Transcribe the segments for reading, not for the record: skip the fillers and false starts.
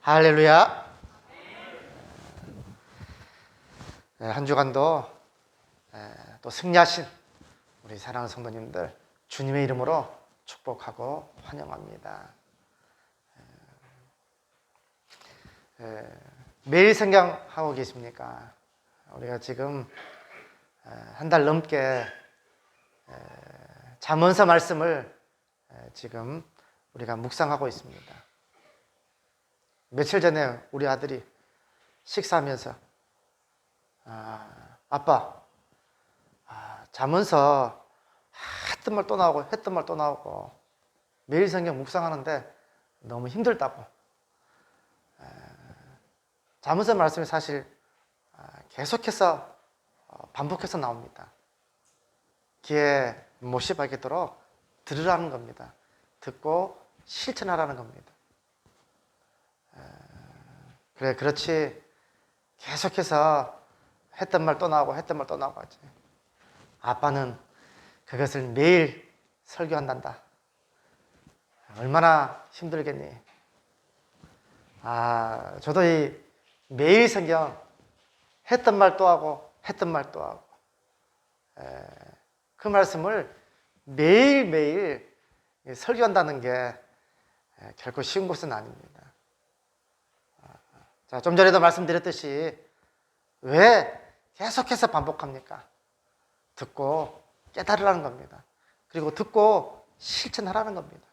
할렐루야. 한 주간도 또 승리하신 우리 사랑하는 성도님들 주님의 이름으로 축복하고 환영합니다. 매일 성경하고 계십니까? 우리가 지금 한 달 넘게 잠언서 말씀을 지금 우리가 묵상하고 있습니다. 며칠 전에 우리 아들이 식사하면서 아빠, 잠언서 했던 말 또 나오고 했던 말 또 나오고 매일 성경 묵상하는데 너무 힘들다고. 잠언서 말씀이 사실 계속해서 반복해서 나옵니다. 귀에 못이 박히도록 들으라는 겁니다. 듣고 실천하라는 겁니다. 그래, 그렇지. 계속해서 했던 말 또 나오고 했던 말 또 나오고 하지. 아빠는 그것을 매일 설교한단다. 얼마나 힘들겠니? 저도 이 매일 성경 했던 말 또 하고 했던 말 또 하고 그 말씀을 매일매일 설교한다는 게 결코 쉬운 것은 아닙니다. 자, 좀 전에도 말씀드렸듯이 왜 계속해서 반복합니까? 듣고 깨달으라는 겁니다. 그리고 듣고 실천하라는 겁니다.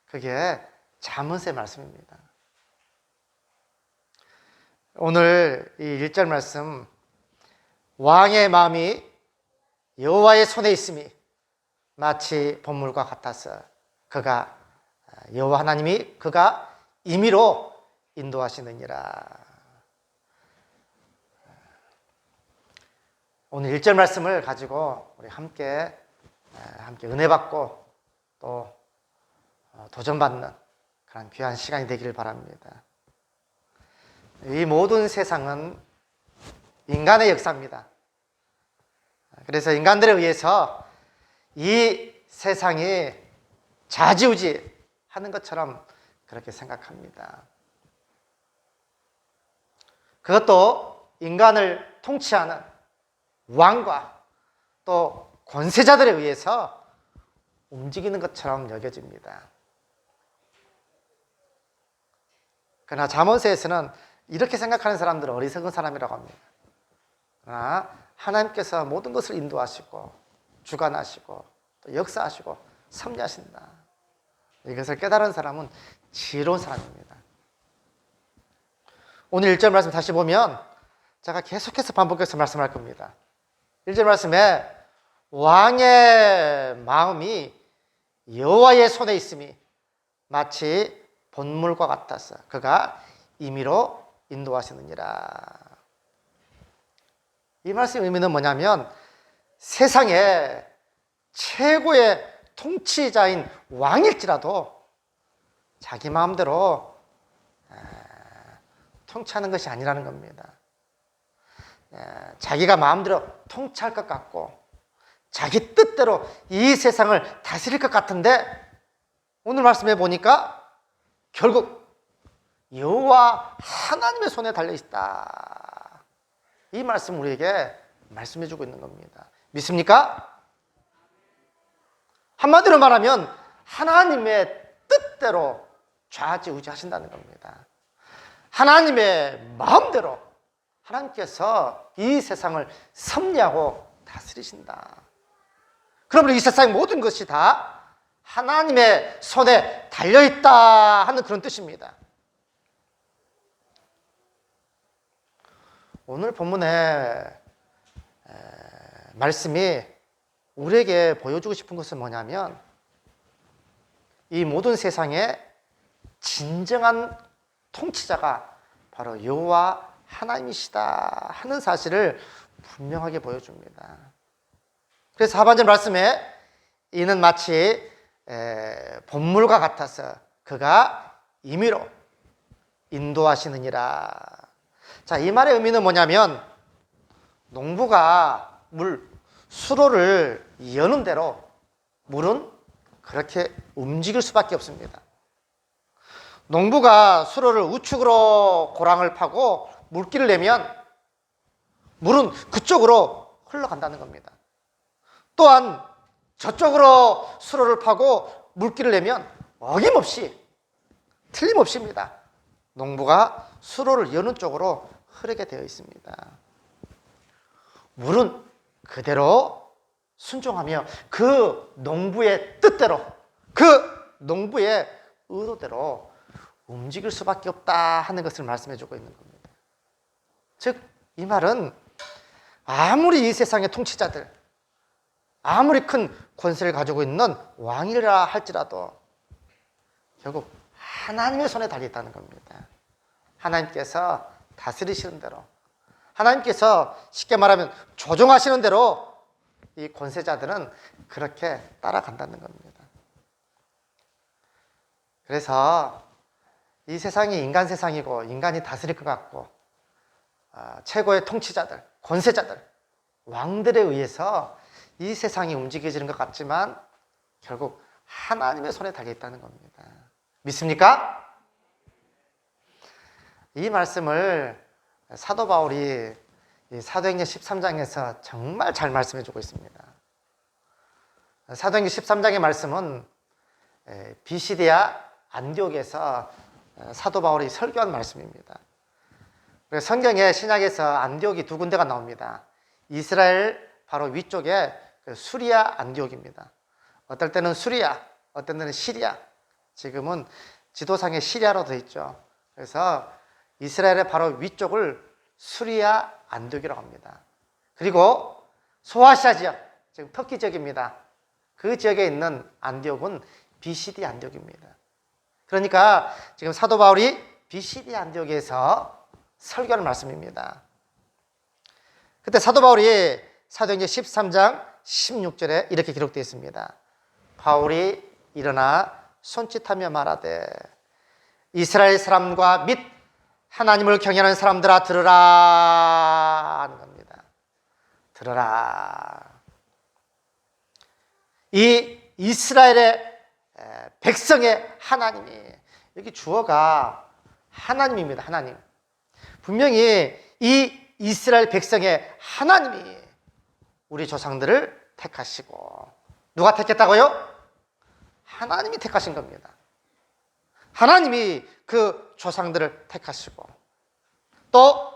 그게 잠언서의 말씀입니다. 오늘 이 1절 말씀, 왕의 마음이 여호와의 손에 있음이 마치 봇물과 같아서 그가 여호와 하나님이 그가 임의로 인도하시느니라. 오늘 1절 말씀을 가지고 우리 함께 은혜 받고 또 도전받는 그런 귀한 시간이 되기를 바랍니다. 이 모든 세상은 인간의 역사입니다. 그래서 인간들에 의해서 이 세상이 좌지우지 하는 것처럼 그렇게 생각합니다. 그것도 인간을 통치하는 왕과 또 권세자들에 의해서 움직이는 것처럼 여겨집니다. 그러나 잠언서에서는 이렇게 생각하는 사람들은 어리석은 사람이라고 합니다. 그러나 하나님께서 모든 것을 인도하시고 주관하시고 또 역사하시고 섭리하신다. 이것을 깨달은 사람은 지혜로운 사람입니다. 오늘 1절 말씀 다시 보면 제가 계속해서 반복해서 말씀할 겁니다. 1절 말씀에 왕의 마음이 여호와의 손에 있음이 마치 봇물과 같아서 그가 임의로 인도하시느니라. 이 말씀의 의미는 뭐냐면 세상에 최고의 통치자인 왕일지라도 자기 마음대로 통치하는 것이 아니라는 겁니다. 자기가 마음대로 통치할 것 같고 자기 뜻대로 이 세상을 다스릴 것 같은데 오늘 말씀해 보니까 결국 여호와 하나님의 손에 달려있다. 이 말씀 우리에게 말씀해 주고 있는 겁니다. 믿습니까? 한마디로 말하면 하나님의 뜻대로 좌지우지 하신다는 겁니다. 하나님의 마음대로 하나님께서 이 세상을 섭리하고 다스리신다. 그러므로 이 세상의 모든 것이 다 하나님의 손에 달려있다 하는 그런 뜻입니다. 오늘 본문의 말씀이 우리에게 보여주고 싶은 것은 뭐냐면 이 모든 세상에 진정한 통치자가 바로 여호와 하나님이시다 하는 사실을 분명하게 보여줍니다. 그래서 하반절 말씀에 이는 마치 봇물과 같아서 그가 임의로 인도하시느니라. 자, 이 말의 의미는 뭐냐면 농부가 수로를 여는 대로 물은 그렇게 움직일 수밖에 없습니다. 농부가 수로를 우측으로 고랑을 파고 물길을 내면 물은 그쪽으로 흘러간다는 겁니다. 또한 저쪽으로 수로를 파고 물길을 내면 어김없이 틀림없이입니다. 농부가 수로를 여는 쪽으로 흐르게 되어 있습니다. 물은 그대로 순종하며 그 농부의 뜻대로, 그 농부의 의도대로 움직일 수밖에 없다 하는 것을 말씀해 주고 있는 겁니다. 즉, 이 말은 아무리 이 세상의 통치자들, 아무리 큰 권세를 가지고 있는 왕이라 할지라도 결국 하나님의 손에 달려 있다는 겁니다. 하나님께서 다스리시는 대로, 하나님께서 쉽게 말하면 조종하시는 대로 이 권세자들은 그렇게 따라간다는 겁니다. 그래서 이 세상이 인간 세상이고 인간이 다스릴 것 같고 최고의 통치자들, 권세자들, 왕들에 의해서 이 세상이 움직여지는 것 같지만 결국 하나님의 손에 달려 있다는 겁니다. 믿습니까? 이 말씀을 사도 바울이 사도행전 13장에서 정말 잘 말씀해 주고 있습니다. 사도행전 13장의 말씀은 비시디아 안디옥에서 사도 바울이 설교한 말씀입니다. 성경에 신약에서 안디옥이 두 군데가 나옵니다. 이스라엘 바로 위쪽에 수리아 안디옥입니다. 어떨 때는 수리아, 어떤 때는 시리아, 지금은 지도상에 시리아로 되어 있죠. 그래서 이스라엘의 바로 위쪽을 수리아 안디옥이라고 합니다. 그리고 소아시아 지역, 지금 터키 지역입니다. 그 지역에 있는 안디옥은 비시디 안디옥입니다. 그러니까 지금 사도 바울이 비시디 안디옥에서 설교하는 말씀입니다. 그때 사도 바울이 사도행전 13장 16절에 이렇게 기록되어 있습니다. 바울이 일어나 손짓하며 말하되 이스라엘 사람과 및 하나님을 경외하는 사람들아 들으라 하는 겁니다. 들으라. 이 이스라엘의 백성의 하나님이, 여기 주어가 하나님입니다. 하나님. 분명히 이 이스라엘 백성의 하나님이 우리 조상들을 택하시고, 누가 택했다고요? 하나님이 택하신 겁니다. 하나님이 그 조상들을 택하시고 또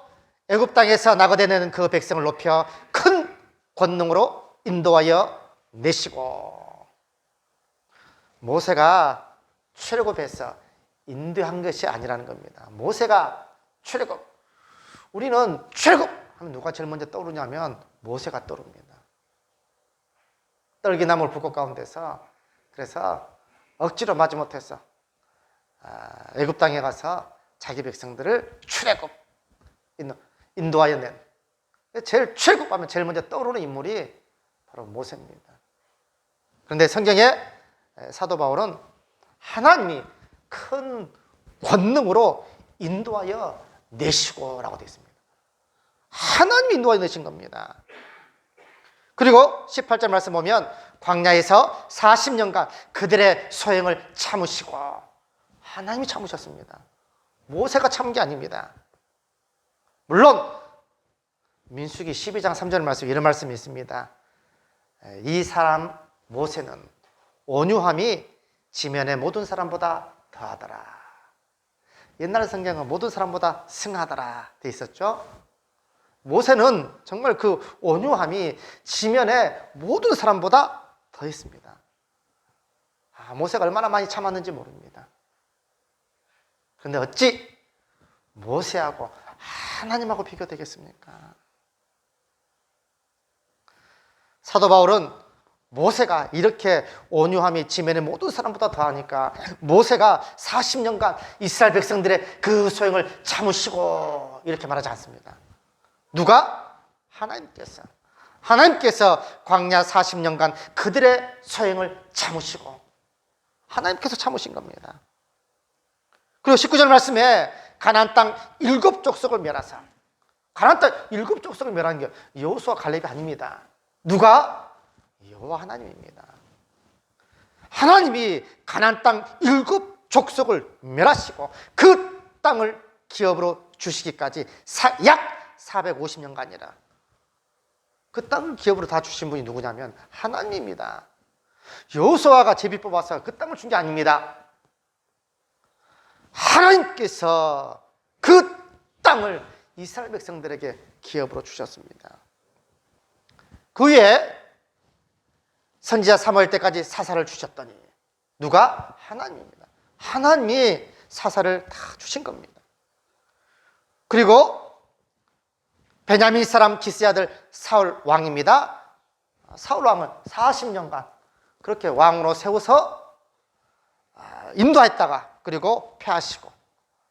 애굽 땅에서 낙오되는 그 백성을 높여 큰 권능으로 인도하여 내시고, 모세가 출애굽해서 인도한 것이 아니라는 겁니다. 모세가 출애굽, 우리는 출애굽 하면 누가 제일 먼저 떠오르냐면 모세가 떠오릅니다. 떨기나물 불꽃 가운데서, 그래서 억지로 마지못해서 애굽 땅에 가서 자기 백성들을 출애굽 인도하여 낸, 제일 출애굽하면 제일 먼저 떠오르는 인물이 바로 모세입니다. 그런데 성경에 사도 바울은 하나님이 큰 권능으로 인도하여 내시고 라고 되어 있습니다. 하나님이 인도하여 내신 겁니다. 그리고 18절 말씀 보면 광야에서 40년간 그들의 소행을 참으시고, 하나님이 참으셨습니다. 모세가 참은 게 아닙니다. 물론 민수기 12장 3절 말씀, 이런 말씀이 있습니다. 이 사람 모세는 온유함이 지면의 모든 사람보다 더하더라. 옛날 성경은 모든 사람보다 승하더라 돼 있었죠. 모세는 정말 그 온유함이 지면의 모든 사람보다 더했습니다. 모세가 얼마나 많이 참았는지 모릅니다. 그런데 어찌 모세하고 하나님하고 비교되겠습니까? 사도 바울은 모세가 이렇게 온유함이 지면의 모든 사람보다 더하니까 모세가 40년간 이스라엘 백성들의 그 소행을 참으시고 이렇게 말하지 않습니다. 누가? 하나님께서 광야 40년간 그들의 소행을 참으시고, 하나님께서 참으신 겁니다. 그리고 19절 말씀에 가나안 땅 7족속을 멸하사, 가나안 땅 7족속을 멸한 게 여호수아 갈렙이 아닙니다. 누가? 여호와 하나님입니다. 하나님이 가나안 땅 7 족속을 멸하시고 그 땅을 기업으로 주시기까지 약 450년간이라. 그 땅을 기업으로 다 주신 분이 누구냐면 하나님입니다. 여호수아가 제비 뽑아서 그 땅을 준 게 아닙니다. 하나님께서 그 땅을 이스라엘 백성들에게 기업으로 주셨습니다. 그 후에 선지자 사무엘 때까지 사사를 주셨더니 누가? 하나님입니다. 하나님이 사사를 다 주신 겁니다. 그리고 베냐민 사람 기스의 아들 사울 왕입니다. 사울 왕을 40년간 그렇게 왕으로 세워서 인도했다가 그리고 패하시고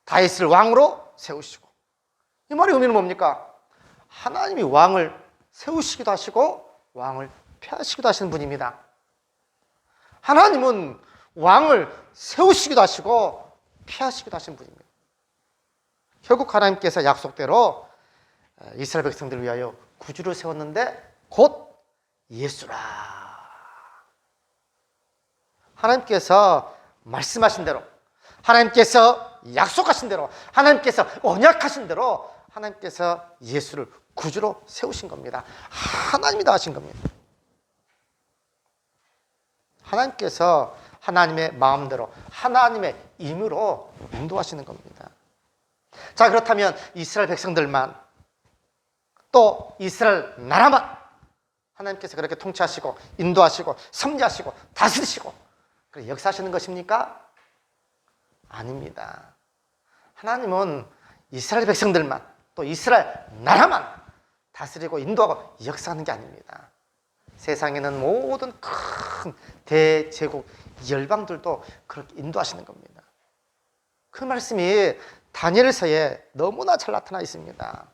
다윗을 왕으로 세우시고. 이 말의 의미는 뭡니까? 하나님이 왕을 세우시기도 하시고 왕을 패하시기도 하시는 분입니다. 하나님은 왕을 세우시기도 하시고 패하시기도 하시는 분입니다. 결국 하나님께서 약속대로 이스라엘 백성들을 위하여 구주를 세웠는데 곧 예수라. 하나님께서 말씀하신 대로, 하나님께서 약속하신 대로, 하나님께서 언약하신 대로 하나님께서 예수를 구주로 세우신 겁니다. 하나님이 다 하신 겁니다. 하나님께서 하나님의 마음대로 하나님의 임으로 인도하시는 겁니다. 자, 그렇다면 이스라엘 백성들만, 또 이스라엘 나라만 하나님께서 그렇게 통치하시고 인도하시고 섭리하시고 다스리시고 그렇게 역사하시는 것입니까? 아닙니다. 하나님은 이스라엘 백성들만, 또 이스라엘 나라만 다스리고 인도하고 역사하는 게 아닙니다. 세상에는 모든 큰 대제국 열방들도 그렇게 인도하시는 겁니다. 그 말씀이 다니엘서에 너무나 잘 나타나 있습니다.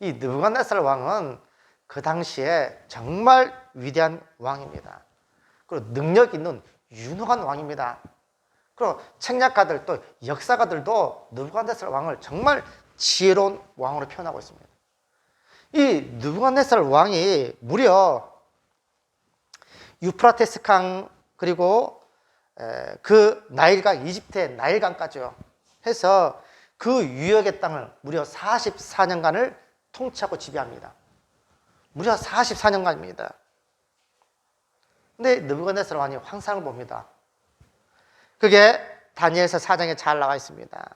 이 느부갓네살 왕은 그 당시에 정말 위대한 왕입니다. 그리고 능력 있는 유능한 왕입니다. 그리고 책략가들 또 역사가들도 느부갓네살 왕을 정말 지혜로운 왕으로 표현하고 있습니다. 이 느부갓네살 왕이 무려 유프라테스 강 그리고 그 나일강, 이집트의 나일강까지요 해서 그 유역의 땅을 무려 44년간을 통치하고 지배합니다. 무려 44년간입니다. 근데 느부갓네살 왕이 환상을 봅니다. 그게 다니엘서 4장에 잘 나와 있습니다.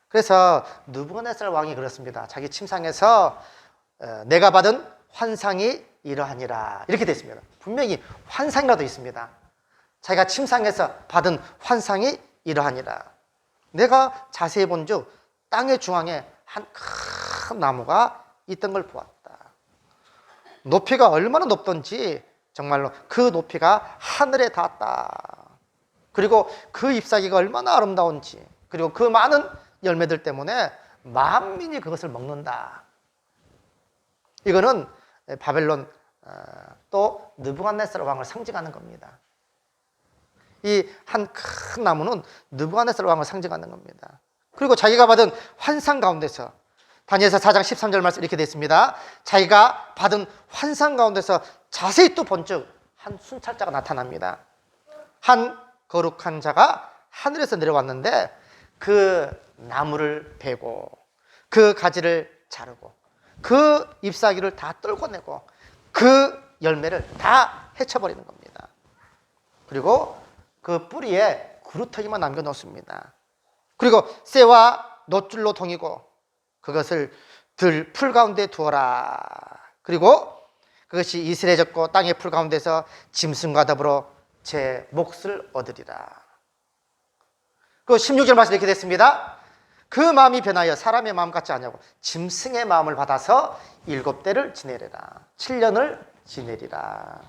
그래서 느부갓네살 왕이 그렇습니다. 자기 침상에서 내가 받은 환상이 이러하니라 이렇게 되어 있습니다. 분명히 환상이라도 있습니다. 자기가 침상에서 받은 환상이 이러하니라. 내가 자세히 본즉 땅의 중앙에 한 큰 나무가 있던 걸 보았다. 높이가 얼마나 높던지 정말로 그 높이가 하늘에 닿았다. 그리고 그 잎사귀가 얼마나 아름다운지, 그리고 그 많은 열매들 때문에 만민이 그것을 먹는다. 이거는 바벨론 또 느부갓네살 왕을 상징하는 겁니다. 이 한 큰 나무는 느부갓네살 왕을 상징하는 겁니다. 그리고 자기가 받은 환상 가운데서 다니엘서 4장 13절 말씀 이렇게 되어 있습니다. 자기가 받은 환상 가운데서 자세히 또 본즉 한 순찰자가 나타납니다. 한 거룩한 자가 하늘에서 내려왔는데 그 나무를 베고 그 가지를 자르고 그 잎사귀를 다 떨궈내고 그 열매를 다 헤쳐버리는 겁니다. 그리고 그 뿌리에 그루터기만 남겨놓습니다. 그리고 쇠와 놋줄로 동이고 그것을 들 풀 가운데 두어라. 그리고 그것이 이슬에 젖고 땅의 풀 가운데서 짐승과 더불어 제 몫을 얻으리라. 그 16절 말씀 이렇게 됐습니다. 그 마음이 변하여 사람의 마음 같지 않냐고 짐승의 마음을 받아서 7대를 지내리라. 7년을 지내리라.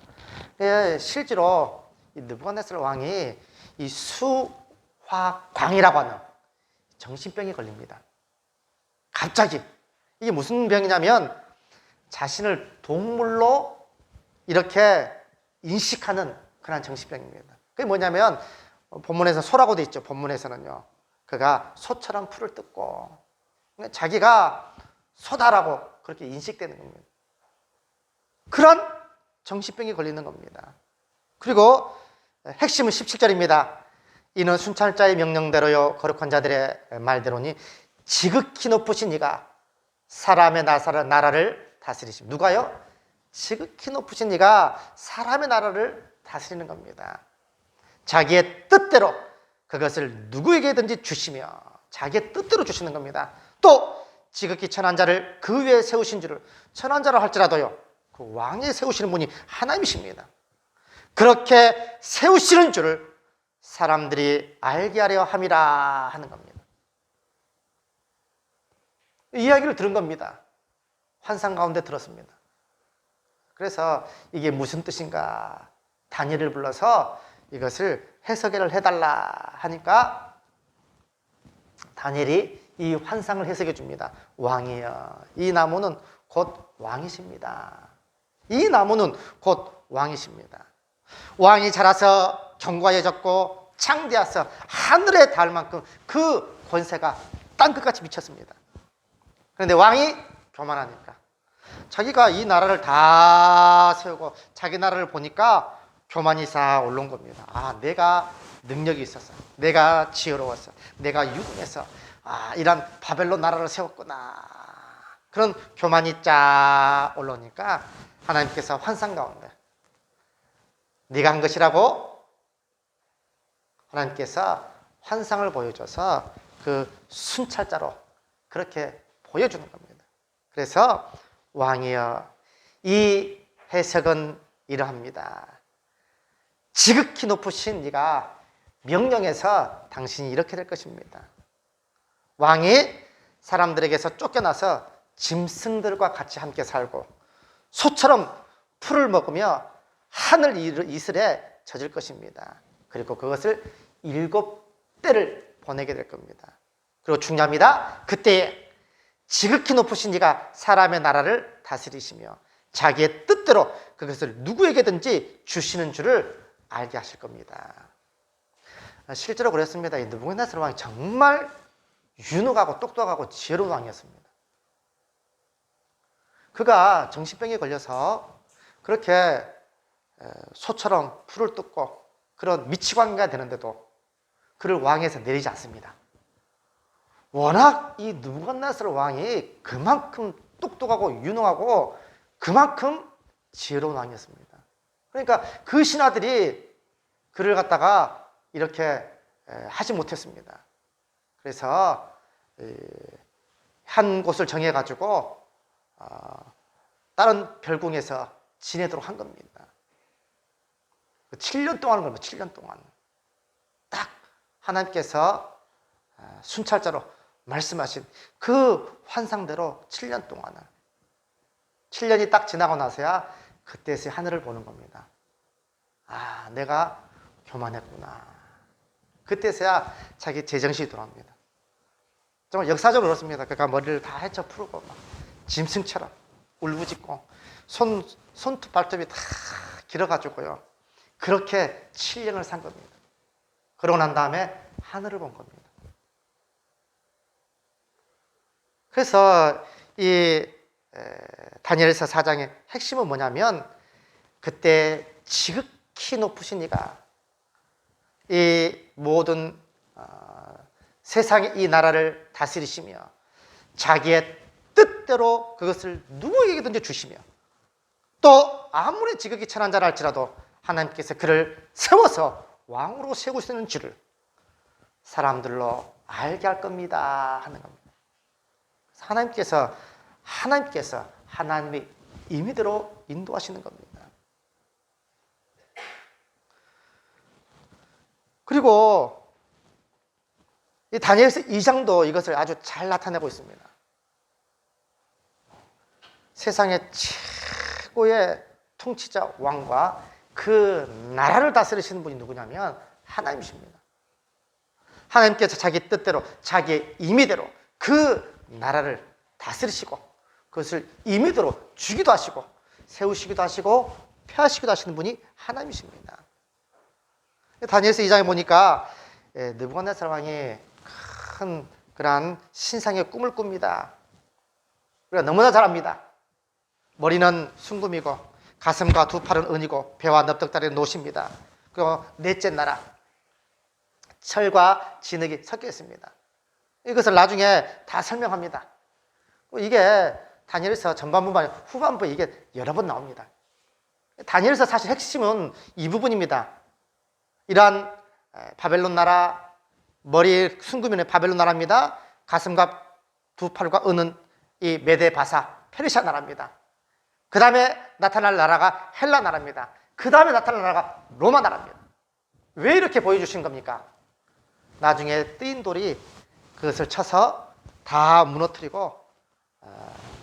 예, 실제로 이 느부갓네살 왕이 이 수화광이라고 하는 정신병이 걸립니다. 갑자기. 이게 무슨 병이냐면 자신을 동물로 이렇게 인식하는 그런 정신병입니다. 그게 뭐냐면 본문에서 소라고 돼 있죠. 본문에서는요. 그가 소처럼 풀을 뜯고 자기가 소다라고 그렇게 인식되는 겁니다. 그런 정신병이 걸리는 겁니다. 그리고 핵심은 17절입니다. 이는 순찰자의 명령대로요 거룩한 자들의 말대로니 지극히 높으신 이가 사람의 나라를 다스리십니다. 누가요? 지극히 높으신 이가 사람의 나라를 다스리는 겁니다. 자기의 뜻대로 그것을 누구에게든지 주시며 자기의 뜻대로 주시는 겁니다. 또 지극히 천한 자를 그 위에 세우신 줄을, 천한 자라 할지라도요 그 왕에 세우시는 분이 하나님이십니다. 그렇게 세우시는 줄을 사람들이 알게 하려 함이라 하는 겁니다. 이 이야기를 들은 겁니다. 환상 가운데 들었습니다. 그래서 이게 무슨 뜻인가 다니엘을 불러서 이것을 해석을 해달라 하니까 다니엘이 이 환상을 해석해 줍니다. 왕이여, 이 나무는 곧 왕이십니다. 이 나무는 곧 왕이십니다. 왕이 자라서 견고해졌고 창대하서 하늘에 닿을 만큼 그 권세가 땅끝까지 미쳤습니다. 그런데 왕이 교만하니까 자기가 이 나라를 다 세우고 자기 나라를 보니까 교만이 싹 올라온 겁니다. 아, 내가 능력이 있어서, 내가 지혜로워서, 내가 유능해서 이런 바벨론 나라를 세웠구나. 그런 교만이 쫙 올라오니까 하나님께서 환상 가운데 네가 한 것이라고 하나님께서 환상을 보여줘서 그 순찰자로 그렇게 보여주는 겁니다. 그래서 왕이여, 이 해석은 이러합니다. 지극히 높으신 네가 명령해서 당신이 이렇게 될 것입니다. 왕이 사람들에게서 쫓겨나서 짐승들과 같이 함께 살고 소처럼 풀을 먹으며 하늘 이슬에 젖을 것입니다. 그리고 그것을 7때를 보내게 될 겁니다. 그리고 중요합니다. 그때에 지극히 높으신 이가 사람의 나라를 다스리시며 자기의 뜻대로 그것을 누구에게든지 주시는 줄을 알게 하실 겁니다. 실제로 그랬습니다. 이 느부갓네살 왕이 정말 유능하고 똑똑하고 지혜로운 왕이었습니다. 그가 정신병에 걸려서 그렇게 소처럼 풀을 뜯고 그런 미치광이가 되는데도 그를 왕에서 내리지 않습니다. 워낙 이 느부갓네살 왕이 그만큼 똑똑하고 유능하고 그만큼 지혜로운 왕이었습니다. 그러니까 그 신하들이 그를 갖다가 이렇게 하지 못했습니다. 그래서 한 곳을 정해가지고 다른 별궁에서 지내도록 한 겁니다. 7년 동안 겁니다. 7년 동안. 딱 하나님께서 순찰자로 말씀하신 그 환상대로 7년 동안을 7년이 딱 지나고 나서야 그때서야 하늘을 보는 겁니다. 아, 내가 교만했구나. 그때서야 자기 제정신이 돌아옵니다. 정말 역사적으로 그렇습니다. 그러니까 머리를 다 헤쳐 풀고 막 짐승처럼 울부짖고 손톱 발톱이 다 길어가지고요. 그렇게 7년을 산 겁니다. 그러고 난 다음에 하늘을 본 겁니다. 그래서 이 다니엘서 4장의 핵심은 뭐냐면 그때 지극히 높으신 이가 이 모든 세상의 이 나라를 다스리시며 자기의 뜻대로 그것을 누구에게든지 주시며 또 아무리 지극히 천한 자라 할지라도 하나님께서 그를 세워서 왕으로 세우시는 줄을 사람들로 알게 할 겁니다 하는 겁니다. 하나님께서 하나님의 임의대로 인도하시는 겁니다. 그리고 이 다니엘서 2장도 이것을 아주 잘 나타내고 있습니다. 세상의 최고의 통치자 왕과 그 나라를 다스리시는 분이 누구냐면 하나님이십니다. 하나님께서 자기 뜻대로 자기의 임의대로 그 나라를 다스리시고 그것을 임의대로 주기도 하시고 세우시기도 하시고 폐하시기도 하시는 분이 하나님이십니다. 다니엘서 2장에 보니까 느부갓네살 왕이 큰 그러한 신상의 꿈을 꿉니다. 우리가 너무나 잘 압니다. 머리는 순금이고 가슴과 두 팔은 은이고 배와 넙득다리는 노십니다. 그리고 넷째 나라 철과 진흙이 섞여 있습니다. 이것을 나중에 다 설명합니다. 이게 다니엘서 전반부만 후반부에 이게 여러 번 나옵니다. 다니엘서 사실 핵심은 이 부분입니다. 이러한 바벨론 나라, 머리 순구면의 바벨론 나라입니다. 가슴과 두 팔과 은은 이 메데 바사 페르시아 나라입니다. 그 다음에 나타날 나라가 헬라 나라입니다. 그 다음에 나타날 나라가 로마 나라입니다. 왜 이렇게 보여주신 겁니까? 나중에 뜨인 돌이 그것을 쳐서 다 무너뜨리고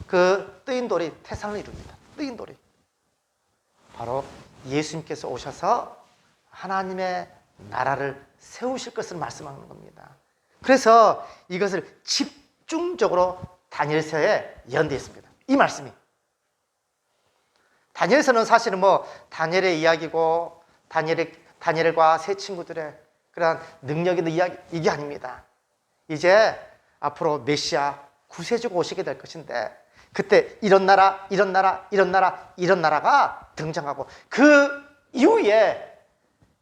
그 뜨인 돌이 태산을 이룹니다. 뜨인 돌이 바로 예수님께서 오셔서 하나님의 나라를 세우실 것을 말씀하는 겁니다. 그래서 이것을 집중적으로 다니엘서에 예언되어 있습니다. 이 말씀이. 다니엘서는 사실은 다니엘의 이야기고 다니엘과 세 친구들의 그런 능력 있는 이야기, 이게 아닙니다. 이제 앞으로 메시아 구세주가 오시게 될 것인데 그때 이런 나라, 이런 나라, 이런 나라, 이런 나라가 등장하고 그 이후에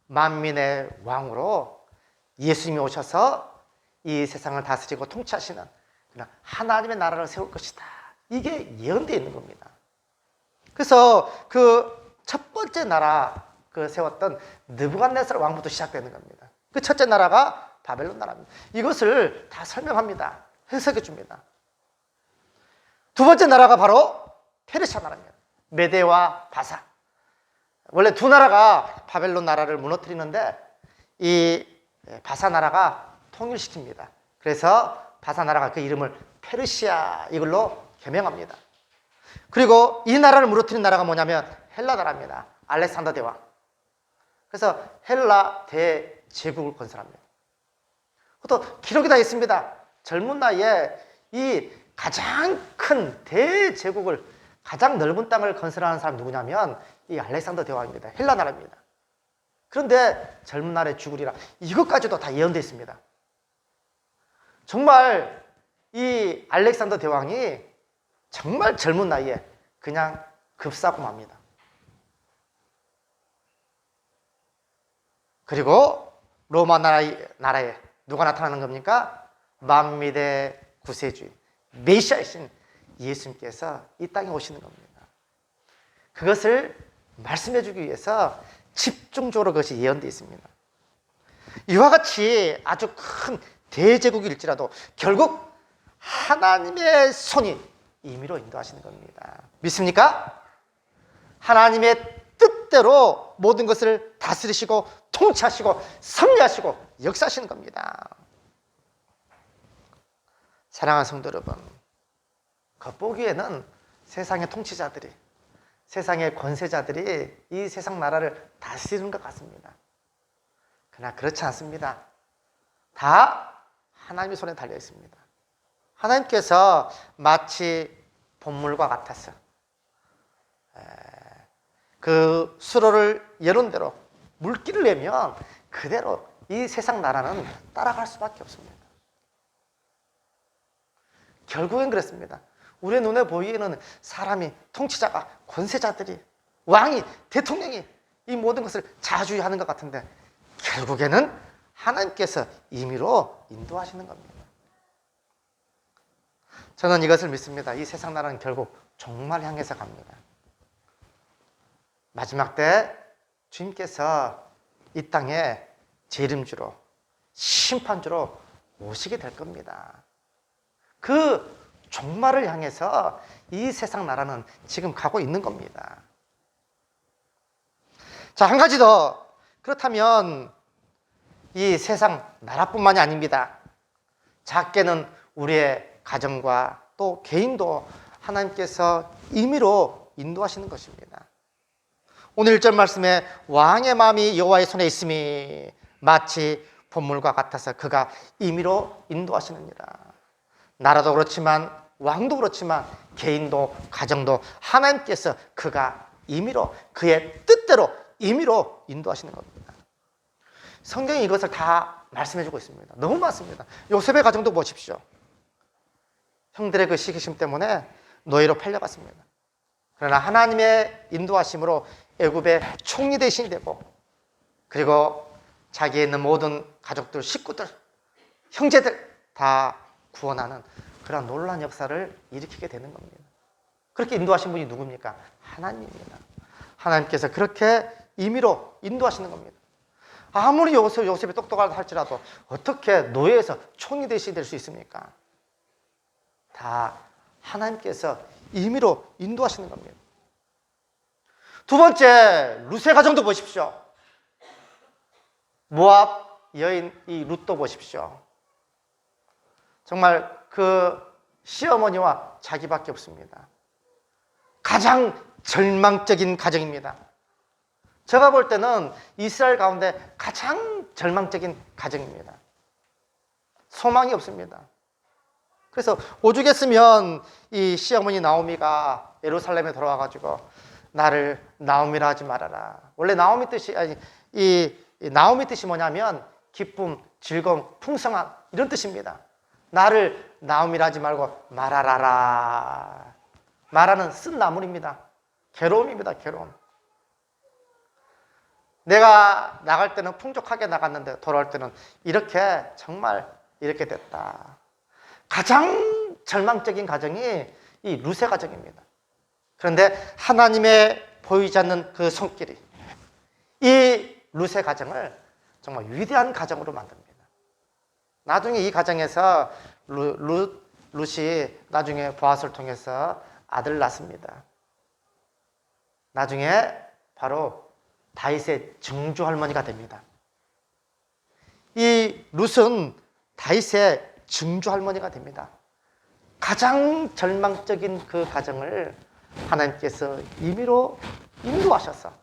만민의 왕으로 예수님이 오셔서 이 세상을 다스리고 통치하시는 그런 하나님의 나라를 세울 것이다. 이게 예언되어 있는 겁니다. 그래서 그 첫 번째 나라 그 세웠던 느부갓네살 왕부터 시작되는 겁니다. 그 첫째 나라가 바벨론 나라입니다. 이것을 다 설명합니다. 해석해 줍니다. 두 번째 나라가 바로 페르시아 나라입니다. 메데와 바사. 원래 두 나라가 바벨론 나라를 무너뜨리는데 이 바사 나라가 통일시킵니다. 그래서 바사 나라가 그 이름을 페르시아 이걸로 개명합니다. 그리고 이 나라를 무너뜨린 나라가 뭐냐면 헬라 나라입니다. 알렉산더 대왕. 그래서 헬라 대제국을 건설합니다. 또 기록이 다 있습니다. 젊은 나이에 이 가장 큰 대제국을 가장 넓은 땅을 건설하는 사람 누구냐면 이 알렉산더 대왕입니다. 헬라 나라입니다. 그런데 젊은 날에 죽으리라. 이것까지도 다 예언되어 있습니다. 정말 이 알렉산더 대왕이 정말 젊은 나이에 그냥 급사고 맙니다. 그리고 로마 나라에 누가 나타나는 겁니까? 만민의 구세주인 메시아이신 예수님께서 이 땅에 오시는 겁니다. 그것을 말씀해 주기 위해서 집중적으로 그것이 예언되어 있습니다. 이와 같이 아주 큰 대제국일지라도 결국 하나님의 손이 임의로 인도하시는 겁니다. 믿습니까? 하나님의 뜻대로 모든 것을 다스리시고 통치하시고 섭리하시고 역사하시는 겁니다. 사랑하는 성도 여러분, 겉보기에는 세상의 통치자들이, 세상의 권세자들이 이 세상 나라를 다스리는 것 같습니다. 그러나 그렇지 않습니다. 다 하나님의 손에 달려 있습니다. 하나님께서 마치 봇물과 같아서 그 수로를 여는 대로 물기를 내면 그대로 이 세상 나라는 따라갈 수밖에 없습니다. 결국엔 그렇습니다. 우리의 눈에 보이는 사람이, 통치자가, 권세자들이, 왕이, 대통령이 이 모든 것을 자주하는 것 같은데 결국에는 하나님께서 임의로 인도하시는 겁니다. 저는 이것을 믿습니다. 이 세상 나라는 결국 종말 향해서 갑니다. 마지막 때 주님께서 이 땅에 재림주로, 심판주로 오시게 될 겁니다. 그 종말을 향해서 이 세상 나라는 지금 가고 있는 겁니다. 자, 한 가지 더. 그렇다면 이 세상 나라뿐만이 아닙니다. 작게는 우리의 가정과 또 개인도 하나님께서 임의로 인도하시는 것입니다. 오늘 1절 말씀에 왕의 마음이 여호와의 손에 있음이 마치 봇물과 같아서 그가 임의로 인도하시느니라. 나라도 그렇지만 왕도 그렇지만 개인도 가정도 하나님께서 그가 임의로 그의 뜻대로 임의로 인도하시는 겁니다. 성경이 이것을 다 말씀해주고 있습니다. 너무 많습니다. 요셉의 가정도 보십시오. 형들의 그 시기심 때문에 노예로 팔려갔습니다. 그러나 하나님의 인도하심으로 애굽의 총리 대신이 되고 그리고 자기에 있는 모든 가족들, 식구들, 형제들 다 구원하는 그런 놀라운 역사를 일으키게 되는 겁니다. 그렇게 인도하신 분이 누굽니까? 하나님입니다. 하나님께서 그렇게 임의로 인도하시는 겁니다. 아무리 요셉이 똑똑하다 할지라도 어떻게 노예에서 총리 대신이 될 수 있습니까? 다 하나님께서 임의로 인도하시는 겁니다. 두 번째, 룻의 가정도 보십시오. 모압 여인 이 룻도 보십시오. 정말 그 시어머니와 자기밖에 없습니다. 가장 절망적인 가정입니다. 제가 볼 때는 이스라엘 가운데 가장 절망적인 가정입니다. 소망이 없습니다. 그래서 오죽했으면 이 시어머니 나오미가 예루살렘에 돌아와가지고 나를 나오미라 하지 말아라. 원래 나오미 뜻이 이 나오미 뜻이 뭐냐면 기쁨, 즐거움, 풍성한 이런 뜻입니다. 나를 나오미라 하지 말고 말하라라. 말하는 쓴 나물입니다. 괴로움입니다. 괴로움. 내가 나갈 때는 풍족하게 나갔는데 돌아올 때는 이렇게 정말 이렇게 됐다. 가장 절망적인 가정이 이 룻의 가정입니다. 그런데 하나님의 보이지 않는 그 손길이 이 룻의 가정을 정말 위대한 가정으로 만듭니다. 나중에 이 가정에서 룻이 나중에 보아스를 통해서 아들을 낳습니다. 나중에 바로 다윗의 증조 할머니가 됩니다. 이 룻은 다윗의 증조 할머니가 됩니다. 가장 절망적인 그 가정을 하나님께서 임의로 인도하셔서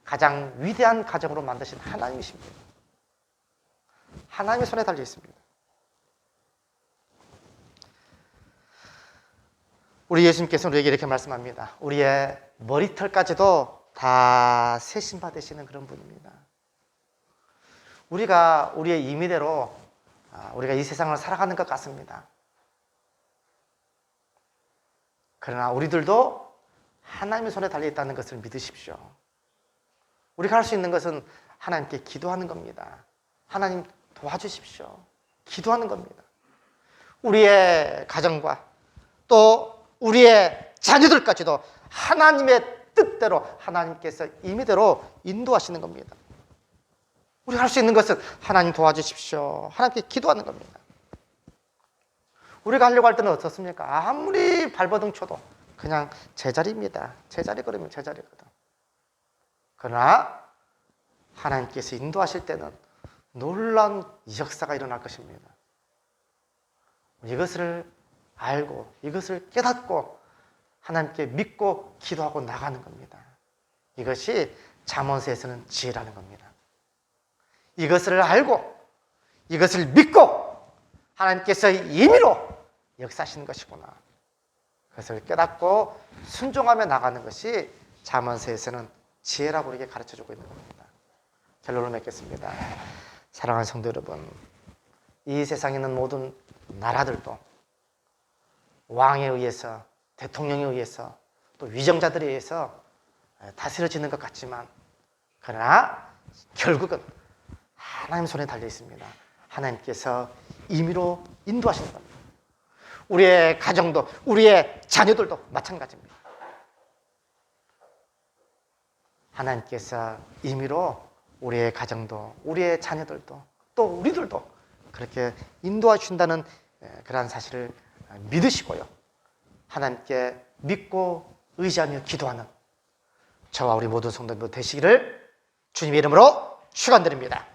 가장 위대한 가정으로 만드신 하나님이십니다. 하나님의 손에 달려 있습니다. 우리 예수님께서는 우리에게 이렇게 말씀합니다. 우리의 머리털까지도 다 세심 받으시는 그런 분입니다. 우리가 우리의 임의대로 우리가 이 세상을 살아가는 것 같습니다. 그러나 우리들도 하나님의 손에 달려있다는 것을 믿으십시오. 우리가 할 수 있는 것은 하나님께 기도하는 겁니다. 하나님 도와주십시오. 기도하는 겁니다. 우리의 가정과 또 우리의 자녀들까지도 하나님의 뜻대로 하나님께서 임의대로 인도하시는 겁니다. 우리가 할 수 있는 것은 하나님 도와주십시오. 하나님께 기도하는 겁니다. 우리가 하려고 할 때는 어떻습니까? 아무리 발버둥 쳐도 그냥 제자리입니다. 제자리걸음이에요. 제자리거든. 그러나 하나님께서 인도하실 때는 놀라운 역사가 일어날 것입니다. 이것을 알고 이것을 깨닫고 하나님께 믿고 기도하고 나가는 겁니다. 이것이 잠언서에서는 지혜라는 겁니다. 이것을 알고 이것을 믿고 하나님께서 임의로 역사하시는 것이구나. 그것을 깨닫고 순종하며 나가는 것이 잠언서에서는 지혜라고 우리에게 가르쳐주고 있는 겁니다. 결론을 맺겠습니다. 사랑하는 성도 여러분, 이 세상에 있는 모든 나라들도 왕에 의해서, 대통령에 의해서, 또 위정자들에 의해서 다스려지는 것 같지만 그러나 결국은 하나님 손에 달려 있습니다. 하나님께서 임의로 인도하시는 겁니다. 우리의 가정도, 우리의 자녀들도 마찬가지입니다. 하나님께서 임의로 우리의 가정도, 우리의 자녀들도, 또 우리들도 그렇게 인도하신다는 그러한 사실을 믿으시고요. 하나님께 믿고 의지하며 기도하는 저와 우리 모든 성도들 되시기를 주님의 이름으로 축원드립니다.